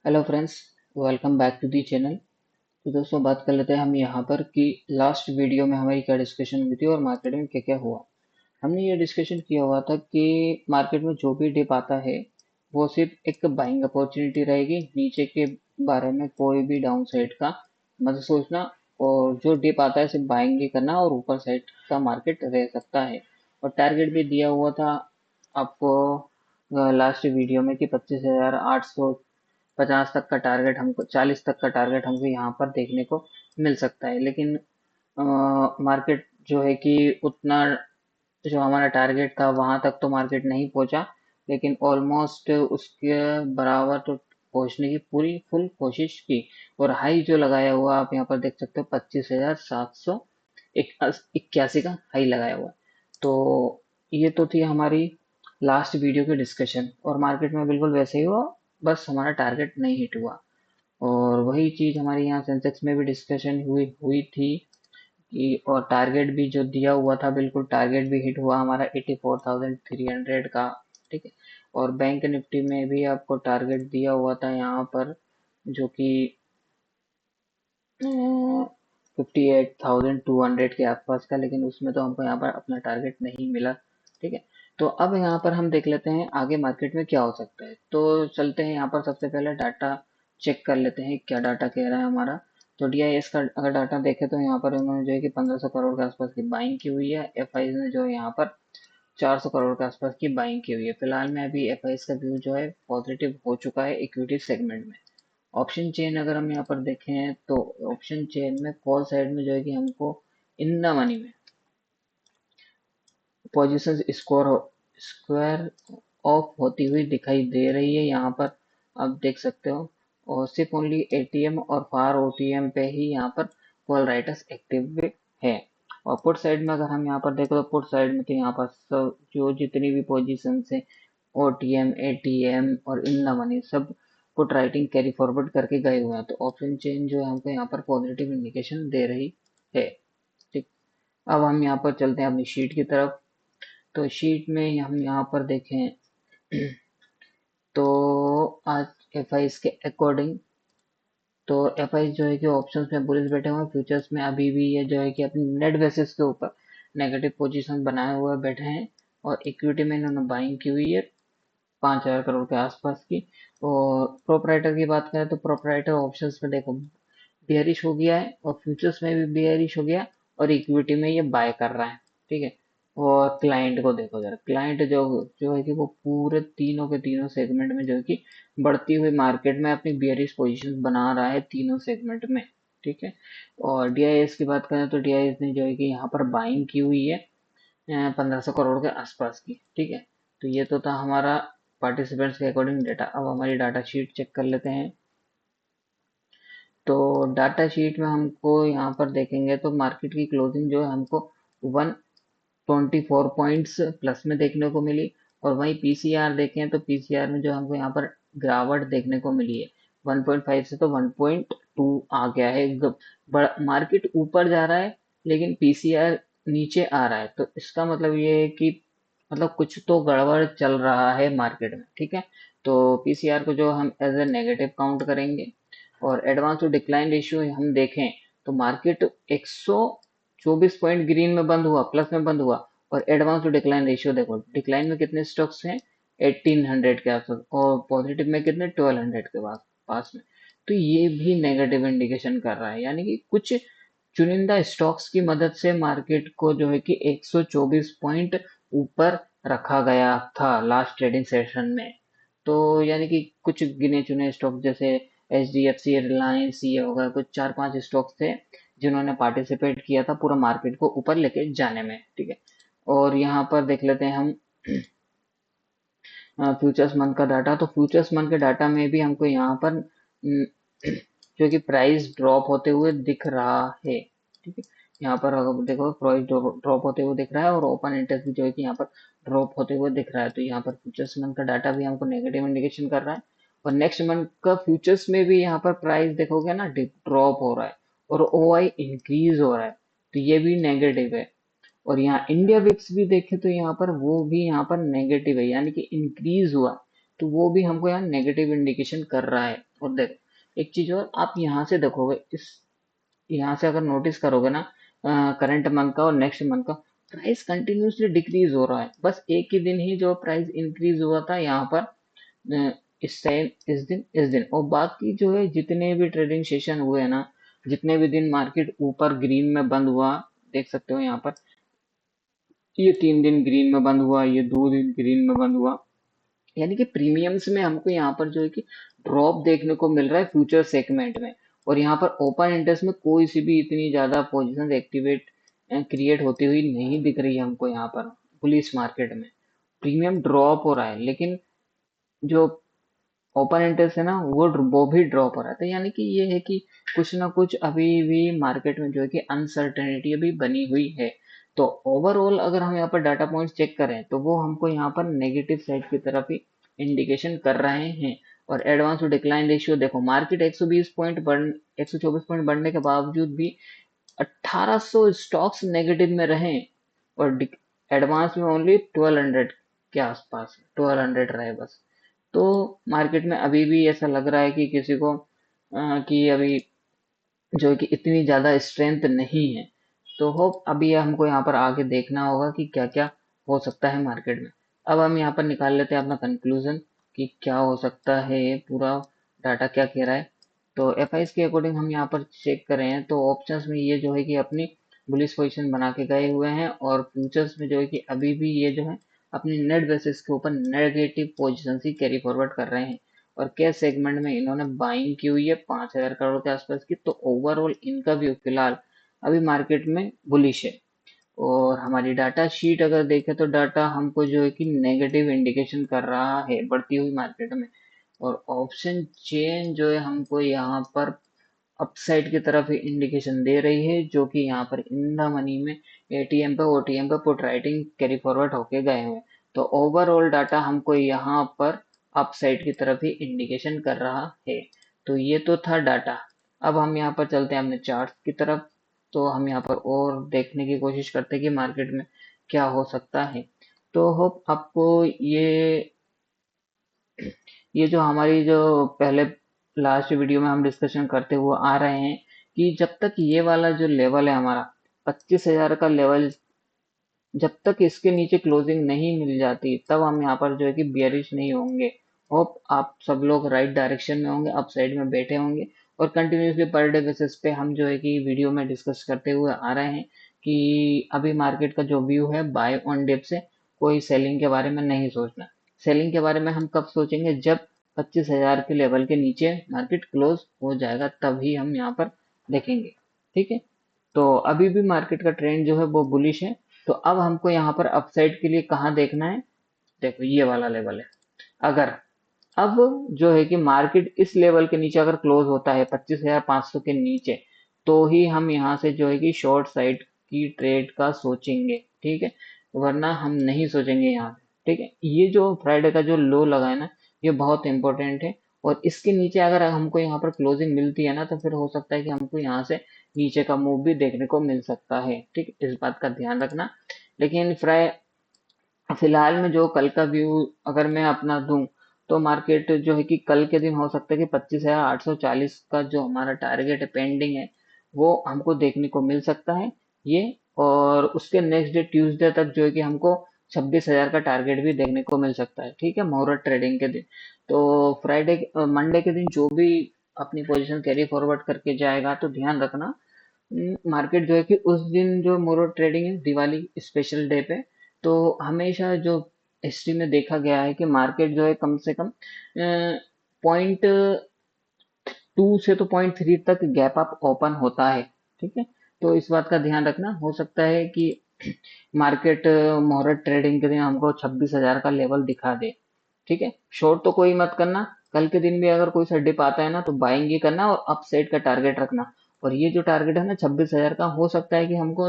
Hello friends, welcome back to the channel. तो दोस्तों बात कर लेते हैं हम यहाँ पर कि लास्ट वीडियो में हमारी क्या डिस्कशन हुई थी और मार्केट में क्या क्या हुआ। हमने ये डिस्कशन किया हुआ था कि मार्केट में जो भी डिप आता है वो सिर्फ एक बाइंग अपॉर्चुनिटी रहेगी। नीचे के बारे में कोई भी डाउन साइड का मत सोचना, और जो डिप आता है सिर्फ बाइंग ही करना, और ऊपर साइड का मार्केट रह सकता है। और टारगेट भी दिया हुआ था आपको लास्ट वीडियो में कि 25,850 तक का टारगेट हमको, 40 तक का टारगेट हमको यहाँ पर देखने को मिल सकता है। लेकिन मार्केट जो है कि उतना, जो हमारा टारगेट था वहां तक तो मार्केट नहीं पहुंचा, लेकिन ऑलमोस्ट उसके बराबर तो पहुंचने की पूरी फुल कोशिश की। और हाई जो लगाया हुआ आप यहाँ पर देख सकते हो, 25,781 का हाई लगाया हुआ। तो ये तो थी हमारी लास्ट वीडियो की डिस्कशन, और मार्केट में बिल्कुल वैसे ही हुआ, बस हमारा टारगेट नहीं हिट हुआ। और वही चीज हमारी यहाँ सेंसेक्स में भी डिस्कशन हुई हुई थी कि, और टारगेट भी जो दिया हुआ था बिल्कुल टारगेट भी हिट हुआ हमारा 84,300 का। ठीक है। और बैंक निफ्टी में भी आपको टारगेट दिया हुआ था यहाँ पर, जो कि 58,200 के आसपास का, लेकिन उसमें तो हमको यहाँ पर अपना टारगेट नहीं मिला। ठीक है। तो अब यहाँ पर हम देख लेते हैं आगे मार्केट में क्या हो सकता है। तो चलते हैं यहाँ पर, सबसे पहले डाटा चेक कर लेते हैं क्या डाटा कह रहा है हमारा। तो डीआईएस का अगर डाटा देखें तो यहाँ पर उन्होंने जो है कि 1500 करोड़ के आसपास की बाइंग की हुई है। एफआई ने जो है यहाँ पर 400 करोड़ के आसपास की बाइंग की हुई है। फिलहाल में अभी एफआई का व्यू जो है पॉजिटिव हो चुका है इक्विटी सेगमेंट में। ऑप्शन चेन अगर हम यहाँ पर देखें तो ऑप्शन चेन में कॉल साइड में जो है कि हमको इन द मनी में पोजीशंस स्क्वायर ऑफ होती हुई दिखाई दे रही है यहाँ पर, आप देख सकते हो। और सिर्फ ओनली एटीएम और फार ओटीएम पे ही यहाँ पर कॉल राइटर्स एक्टिव है। और पुट साइड में अगर हम यहाँ पर देखो तो पुट साइड में तो यहाँ पर सब जो जितनी भी पोजीशन है, ओटीएम एटीएम और इन द मनी, सब पुट राइटिंग कैरी फॉरवर्ड करके गए हुए हैं। तो ऑप्शन चेन जो है हमको यहाँ पर पॉजिटिव इंडिकेशन दे रही है। ठीक। अब हम यहाँ पर चलते हैं अपनी शीट की तरफ। तो शीट में हम यहाँ पर देखें तो आज एफआई के अकॉर्डिंग, तो एफआई जो है कि ऑप्शंस में बुलिश बैठे हुए हैं, फ्यूचर्स में अभी भी ये जो है कि अपनी नेट बेसिस के ऊपर नेगेटिव पोजीशन बनाए हुए बैठे हैं। और इक्विटी में इन्होंने बाइंग की हुई है 5,000 करोड़ के आसपास की। और प्रोपराइटर की बात करें तो प्रोपराइटर ऑप्शंस में देखो बेयरिश हो गया है, और फ्यूचर्स में भी बेयरिश हो गया, और इक्विटी में ये बाय कर रहा है। ठीक है। और क्लाइंट को देखो जरा, क्लाइंट जो जो है कि वो पूरे तीनों के तीनों सेगमेंट में जो है कि बढ़ती हुई मार्केट में अपनी बेयरिश पोजीशन बना रहा है तीनों सेगमेंट में। ठीक है। और डीआईएस की बात करें तो डीआईएस ने जो है कि यहाँ पर बाइंग की हुई है 1,500 करोड़ के आसपास की। ठीक है। तो ये तो था हमारा पार्टिसिपेंट्स के अकॉर्डिंग डाटा। अब हमारी डाटा शीट चेक कर लेते हैं। तो डाटा शीट में हमको यहाँ पर देखेंगे तो मार्केट की क्लोजिंग जो है हमको 124 पॉइंट्स प्लस में देखने को मिली। और वहीं पीसीआर देखें तो पीसीआर में जो हमको यहाँ पर गिरावट देखने को मिली है 1.5 से तो 1.2 आ गया है। मार्केट ऊपर जा रहा है लेकिन पीसीआर नीचे आ रहा है, तो इसका मतलब ये है कि मतलब कुछ तो गड़बड़ चल रहा है मार्केट में। ठीक है। तो पीसीआर को जो हम एज ए नेगेटिव काउंट करेंगे। और एडवांस टू डिक्लाइन रेशियो हम देखें तो मार्केट 124 पॉइंट ग्रीन में बंद हुआ, प्लस में बंद हुआ। और एडवांस टू डिक्लाइन रेशियो देखो, डिक्लाइन में कितने स्टॉक्स हैं, 1800 के आसपास, और पॉजिटिव में कितने, 1200 के पास में। तो ये भी नेगेटिव इंडिकेशन कर रहा है, यानी कि कुछ चुनिंदा स्टॉक्स की मदद से मार्केट को जो है कि 124 पॉइंट ऊपर रखा गया था लास्ट ट्रेडिंग सेशन में। तो यानी कि कुछ गिने चुने स्टॉक जैसे H D F C, Reliance, ये होगा, कुछ 4-5 स्टॉक्स थे जिन्होंने पार्टिसिपेट किया था पूरा मार्केट को ऊपर लेके जाने में। ठीक है। और यहाँ पर देख लेते हैं हम फ्यूचर्स मंथ का डाटा। तो फ्यूचर्स मंथ के डाटा में भी हमको यहाँ पर जो कि प्राइस ड्रॉप होते हुए दिख रहा है। ठीक है। यहाँ पर अगर देखो प्राइस ड्रॉप होते हुए दिख रहा है, और ओपन इंटरेस्ट भी जो है कि यहाँ पर ड्रॉप होते हुए दिख रहा है। तो यहाँ पर फ्यूचर्स मंथ का डाटा भी हमको नेगेटिव इंडिकेशन कर रहा है। और नेक्स्ट मंथ का फ्यूचर्स में भी यहाँ पर प्राइस देखोगे ना ड्रॉप हो रहा है, और ओआई इंक्रीज हो रहा है। तो ये भी नेगेटिव है। और यहाँ इंडिया विक्स भी देखे तो यहाँ पर वो भी यहाँ पर नेगेटिव है, यानी कि इंक्रीज हुआ। तो वो भी हमको यहाँ नेगेटिव इंडिकेशन कर रहा है। और देखो एक चीज और, आप यहाँ से देखोगे, इस यहाँ से अगर नोटिस करोगे ना, करंट मंथ का और नेक्स्ट मंथ का प्राइस कंटिन्यूसली डिक्रीज हो रहा है। बस एक ही दिन ही जो प्राइस इंक्रीज हुआ था यहाँ पर, इस टाइम, इस दिन और बाकी जो है जितने भी ट्रेडिंग सेशन हुए हैं ना, जितने भी दिन मार्केट ऊपर ग्रीन में बंद हुआ, देख सकते हो यहाँ पर, ये 3 दिन ग्रीन में बंद हुआ, ये 2 दिन ग्रीन में बंद हुआ, यानी कि प्रीमियम्स में हमको यहाँ पर जो है कि ड्रॉप देखने को मिल रहा है फ्यूचर सेगमेंट में। और यहाँ पर ओपन इंटरेस्ट में कोई सी भी इतनी ज्यादा पोजीशन एक्टिवेट क्रिएट होती हुई नहीं दिख रही है हमको यहाँ पर बुलिश मार्केट में। प्रीमियम ड्रॉप हो रहा है, लेकिन जो ओपन इंटरेस्ट है ना, वो भी ड्रॉप हो रहा था, यानी कि ये है कि कुछ ना कुछ अभी भी मार्केट में जो है कि अनसर्टेनिटी अभी बनी हुई है। तो ओवरऑल अगर हम यहाँ पर डाटा पॉइंट्स चेक करें तो वो हमको यहाँ पर नेगेटिव साइड की तरफ ही इंडिकेशन कर रहे हैं। और एडवांस टू डिक्लाइन रेशियो देखो, मार्केट 120 पॉइंट बढ़ 124 पॉइंट बढ़ने के बावजूद भी 1800 स्टॉक्स नेगेटिव में रहे, और एडवांस में ओनली 1200 के आसपास 1200 रहे बस। तो मार्केट में अभी भी ऐसा लग रहा है कि किसी को कि अभी जो है कि इतनी ज्यादा स्ट्रेंथ नहीं है। तो होप अभी हमको यहाँ पर आगे देखना होगा कि क्या क्या हो सकता है मार्केट में। अब हम यहाँ पर निकाल लेते हैं अपना कंक्लूजन कि क्या हो सकता है, ये पूरा डाटा क्या कह रहा है। तो एफआईएस के अकॉर्डिंग हम यहाँ पर चेक करें तो ऑप्शंस में ये जो है कि अपनी बुलिश पोजीशन बना के गए हुए हैं, और फ्यूचर्स में जो है कि अभी भी ये जो है अपनी नेट बेसिस के ऊपर नेगेटिव पोजीशन ही कैरी फॉरवर्ड कर रहे हैं। और कैश सेगमेंट में इन्होंने बाइंग की हुई है 5,000 करोड़ के आसपास की। तो ओवरऑल इनका व्यू फिलहाल अभी मार्केट में बुलिश है। और हमारी डाटा शीट अगर देखें तो डाटा हमको जो है कि नेगेटिव इंडिकेशन कर रहा है बढ़ती हुई मार्केट में। और ऑप्शन चेन जो है हमको यहाँ पर अपसाइड की तरफ ही इंडिकेशन दे रही है, जो कि यहाँ पर इन द मनी में एटीएम पे ओटीएम पे पुट राइटिंग कैरी फॉरवर्ड होके गए हुए हैं। तो ओवरऑल डाटा हमको यहाँ पर अपसाइड की तरफ ही इंडिकेशन कर रहा है। तो ये तो था डाटा। अब हम यहाँ पर चलते हैं अपने चार्ट की तरफ। तो हम यहाँ पर और देखने की कोशिश करते हैं कि मार्केट में क्या हो सकता है। तो होप आपको ये जो हमारी जो पहले लास्ट वीडियो में हम डिस्कशन करते हुए आ रहे हैं कि जब तक ये वाला जो लेवल है हमारा 25,000 का लेवल, जब तक इसके नीचे क्लोजिंग नहीं मिल जाती तब हम यहाँ पर जो है कि बियरिश नहीं होंगे। होप आप सब लोग राइट डायरेक्शन में होंगे, अप साइड में बैठे होंगे। और कंटिन्यूसली पर डे बेसिस पे हम जो है कि वीडियो में डिस्कस करते हुए आ रहे हैं कि अभी मार्केट का जो व्यू है बाय ऑन डिप से कोई सेलिंग के बारे में नहीं सोचना। सेलिंग के बारे में हम कब सोचेंगे, जब 25,000 के लेवल के नीचे मार्केट क्लोज हो जाएगा, तभी हम यहाँ पर देखेंगे। ठीक है। तो अभी भी मार्केट का ट्रेंड जो है वो बुलिश है। तो अब हमको यहाँ पर अपसाइड के लिए कहाँ देखना है, देखो ये वाला लेवल है। अगर अब जो है कि मार्केट इस लेवल के नीचे अगर क्लोज होता है 25,500 के नीचे, तो ही हम यहाँ से जो है कि शॉर्ट साइड की ट्रेड का सोचेंगे। ठीक है, वरना हम नहीं सोचेंगे यहाँ से। ठीक है, ये जो फ्राइडे का जो लो लगा है ना, ये बहुत इंपॉर्टेंट है। और इसके नीचे अगर हमको यहाँ पर क्लोजिंग मिलती है ना, तो फिर हो सकता है कि हमको यहाँ से नीचे का मूव भी देखने को मिल सकता है। ठीक, इस बात का ध्यान रखना। लेकिन फिलहाल में जो कल का व्यू अगर मैं अपना दूं, तो मार्केट जो है कि कल के दिन हो सकता है कि 25,840 का जो हमारा टारगेट है पेंडिंग है, वो हमको देखने को मिल सकता है ये। और उसके नेक्स्ट डे ट्यूसडे तक जो है कि हमको 26,000 का टारगेट भी देखने को मिल सकता है। ठीक है, मुहूर्त ट्रेडिंग के दिन। तो फ्राइडे मंडे के दिन जो भी अपनी पोजीशन कैरी फॉरवर्ड करके जाएगा, तो ध्यान रखना मार्केट जो है कि उस दिन जो मोरो ट्रेडिंग है दिवाली स्पेशल डे पे, तो हमेशा जो हिस्ट्री में देखा गया है कि मार्केट जो है कम से कम .2 से तो .3 तक गैप अप ओपन होता है। ठीक है, तो इस बात का ध्यान रखना। हो सकता है कि मार्केट मुहूर्त ट्रेडिंग के दिन हमको 26,000 का लेवल दिखा दे। ठीक है, शॉर्ट तो कोई मत करना। कल के दिन भी अगर कोई सा डिप आता है ना, तो बाइंग ही करना और अपसाइड का टारगेट रखना। और ये जो टारगेट है ना 26,000 का, हो सकता है कि हमको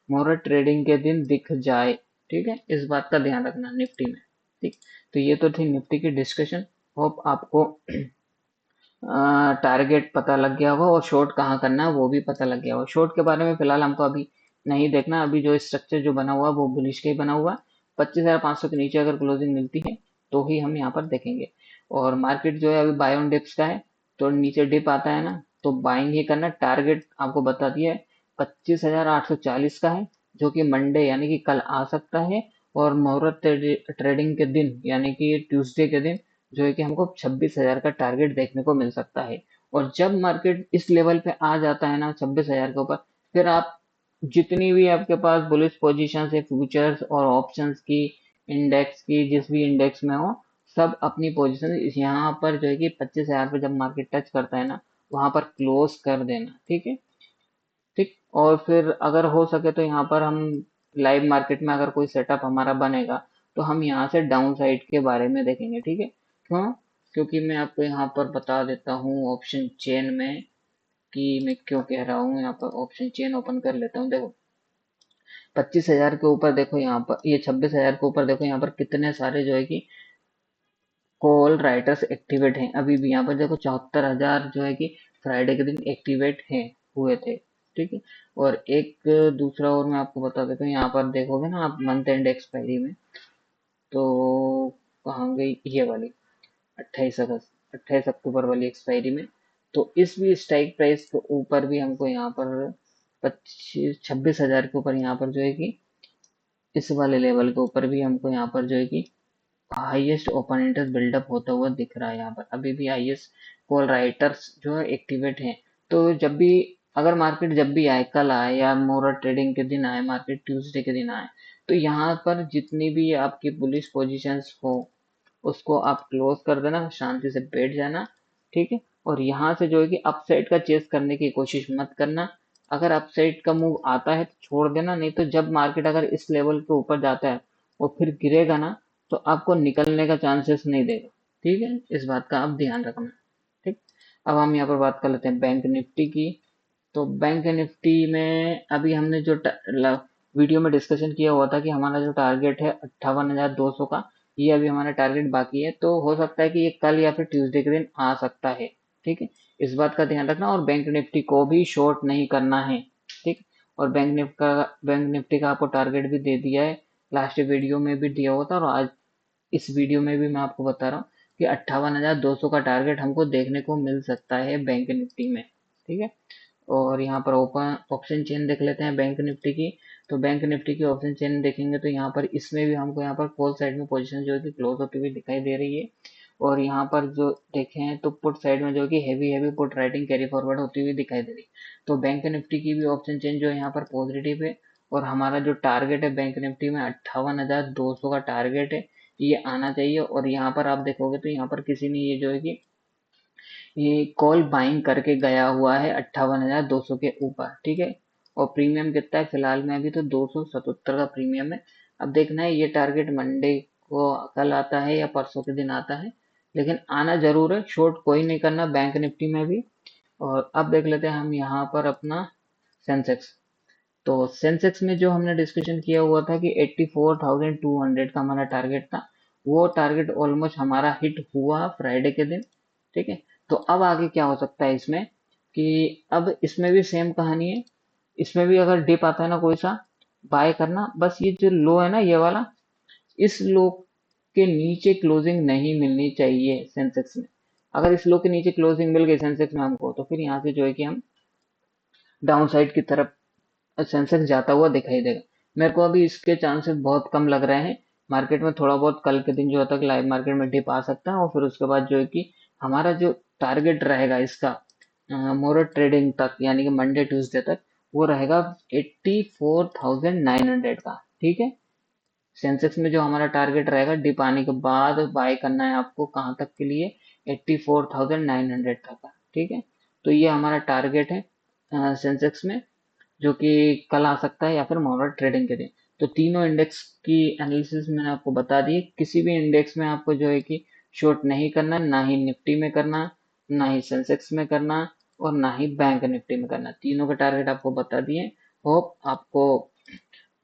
मुहूर्त ट्रेडिंग के दिन दिख जाए। ठीक है, इस बात का ध्यान रखना निफ्टी में। ठीक, तो ये तो थी निफ्टी की डिस्कशन। होप आपको टारगेट पता लग गया होगा और शॉर्ट कहाँ करना है वो भी पता लग गया होगा। शॉर्ट के बारे में फिलहाल हमको अभी नहीं देखना। अभी जो स्ट्रक्चर जो बना हुआ है वो बुलिश का ही बना हुआ है। 25,500 के नीचे अगर क्लोजिंग मिलती है तो ही हम यहाँ पर देखेंगे। और मार्केट जो है अभी बाय ऑन डिप्स का है। तो नीचे डिप आता है ना, तो बाइंग ही करना। टारगेट आपको बता दिया है 25,840 का है, जो कि मंडे यानी कि कल आ सकता है। और मुहूर्त ट्रेडिंग के दिन यानी कि ट्यूसडे के दिन जो है कि हमको 26,000 का टारगेट देखने को मिल सकता है। और जब मार्केट इस लेवल पे आ जाता है ना 26,000 के ऊपर, फिर आप जितनी भी आपके पास बुलिश पोजीशन है फ्यूचर्स और ऑप्शंस की, इंडेक्स की, जिस भी इंडेक्स में हो, सब अपनी पोजीशन यहाँ पर जो है कि 25,000 पे जब मार्केट टच करता है ना, वहां पर क्लोज कर देना। ठीक है, ठीक। और फिर अगर हो सके तो यहाँ पर हम लाइव मार्केट में अगर कोई सेटअप हमारा बनेगा, तो हम यहाँ से डाउन साइड के बारे में देखेंगे। ठीक है, क्यों? क्योंकि मैं आपको यहाँ पर बता देता हूँ ऑप्शन चेन में कि मैं क्यों कह रहा हूँ। यहाँ पर ऑप्शन चेन ओपन कर लेता हूँ। देखो 25,000 के ऊपर देखो, यहाँ पर ये 26,000 के ऊपर देखो, यहाँ पर कितने सारे जो है कि कॉल राइटर्स एक्टिवेट हैं अभी भी। यहाँ पर देखो 74,000 जो है कि फ्राइडे के दिन एक्टिवेट हैं, हुए थे। ठीक है। और एक दूसरा और मैं आपको बता देता हूँ, यहाँ पर देखोगे ना आप मंथ एंड एक्सपायरी में, तो कहाँ गई ये वाली 28 अगस्त 28 अक्टूबर वाली एक्सपायरी में, तो इस भी स्ट्राइक प्राइस के ऊपर भी हमको यहाँ पर 26,000 के ऊपर यहाँ पर जो है कि इस वाले लेवल के ऊपर भी हमको यहाँ पर जो है कि हाईएस्ट ओपन इंटरेस्ट बिल्डअप होता हुआ दिख रहा है। यहाँ पर अभी भी हाईएस्ट कॉल राइटर्स जो है एक्टिवेट हैं। तो जब भी अगर मार्केट जब भी आए, कल आए या मोरल ट्रेडिंग के दिन आए, मार्केट ट्यूसडे के दिन आए, तो यहाँ पर जितनी भी आपकी बुलिश पोजीशंस हो, उसको आप क्लोज कर देना, शांति से बैठ जाना। ठीक है। और यहाँ से जो है कि अपसाइड का चेस करने की कोशिश मत करना। अगर अपसाइड का मूव आता है तो छोड़ देना, नहीं तो जब मार्केट अगर इस लेवल के ऊपर जाता है और फिर गिरेगा ना, तो आपको निकलने का चांसेस नहीं देगा। ठीक है, इस बात का आप ध्यान रखना। ठीक। अब हम यहाँ पर बात कर लेते हैं बैंक निफ्टी की। तो बैंक निफ्टी में अभी हमने जो वीडियो में डिस्कशन किया हुआ था कि हमारा जो टारगेट है 58,200 का, ये अभी हमारा टारगेट बाकी है। तो हो सकता है कि ये कल या फिर ट्यूसडे के दिन आ सकता है। ठीक है, इस बात का ध्यान रखना। और बैंक निफ्टी को भी शॉर्ट नहीं करना है। ठीक। और बैंक निफ्टी का आपको टारगेट भी दे दिया है, लास्ट वीडियो में भी दिया हुआ था, और आज इस वीडियो में भी मैं आपको बता रहा हूँ कि 58,200 का टारगेट हमको देखने को मिल सकता है बैंक निफ्टी में। ठीक है। और यहाँ पर ओपन ऑप्शन चेन देख लेते हैं बैंक निफ्टी की। तो बैंक निफ्टी की ऑप्शन चेन देखेंगे तो यहाँ पर इसमें भी हमको यहाँ पर कॉल साइड में पोजीशन जो है कि क्लोज होती हुई दिखाई दे रही है। और यहाँ पर जो देखें तो पुट साइड में जो है कि heavy heavy put writing carry forward होती हुई दिखाई दे रही है। तो बैंक निफ्टी की भी ऑप्शन चेन जो है यहाँ पर पॉजिटिव है। और हमारा जो टारगेट है बैंक निफ्टी में 58,200 का टारगेट है, ये आना चाहिए। और यहाँ पर आप देखोगे तो यहाँ पर किसी ने ये जो है कि ये कॉल बाइंग करके गया हुआ है 58,200 के ऊपर। ठीक है। और प्रीमियम कितना है फिलहाल में? अभी तो 277 का प्रीमियम है। अब देखना है ये टारगेट मंडे को कल आता है या परसों के दिन आता है, लेकिन आना जरूर है। शॉर्ट कोई नहीं करना बैंक निफ्टी में भी। और अब देख लेते हैं हम यहाँ पर अपना सेंसेक्स। तो सेंसेक्स में जो हमने डिस्कशन किया हुआ था कि 84,200 का हमारा टारगेट था, वो टारगेट ऑलमोस्ट हमारा हिट हुआ फ्राइडे के दिन। ठीक है। तो अब आगे क्या हो सकता है इसमें, कि अब इसमें भी सेम कहानी है। इसमें भी अगर डिप आता है ना कोई सा, बाय करना। बस ये जो लो है ना ये वाला, इस लो के नीचे क्लोजिंग नहीं मिलनी चाहिए सेंसेक्स में। अगर इस लो के नीचे क्लोजिंग मिल गई सेंसेक्स में हमको, तो फिर यहाँ से जो है कि हम डाउन साइड की तरफ सेंसेक्स जाता हुआ दिखाई देगा। मेरे को अभी इसके चांसेस बहुत कम लग रहे हैं। मार्केट में थोड़ा बहुत कल के दिन जो होता है लाइव मार्केट में डिप आ सकता है, और फिर उसके बाद जो है कि हमारा जो टारगेट रहेगा इसका मोर ट्रेडिंग तक यानी कि मंडे ट्यूसडे तक, वो रहेगा 84,900 का। ठीक है। सेंसेक्स में जो हमारा टारगेट रहेगा डिप आने के बाद बाय करना है आपको, कहाँ तक के लिए? 84,900 तक का। ठीक है। तो ये हमारा टारगेट है सेंसेक्स में, जो कि कल आ सकता है या फिर मॉर्निंग ट्रेडिंग के दिन। तो तीनों इंडेक्स की एनालिसिस मैंने आपको बता दी। किसी भी इंडेक्स में आपको जो है कि शॉर्ट नहीं करना, ना ही निफ्टी में करना, ना ही सेंसेक्स में करना, और ना ही बैंक निफ्टी में करना। तीनों के टारगेट आपको बता दिए। होप आपको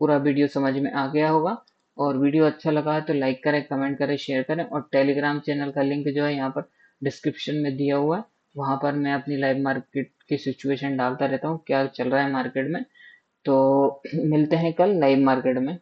पूरा वीडियो समझ में आ गया होगा। और वीडियो अच्छा लगा है तो लाइक करें, कमेंट करें, शेयर करें। और टेलीग्राम चैनल का लिंक जो है यहाँ पर डिस्क्रिप्शन में दिया हुआ है। वहां पर मैं अपनी लाइव मार्केट की सिचुएशन डालता रहता हूँ, क्या चल रहा है मार्केट में। तो मिलते हैं कल लाइव मार्केट में।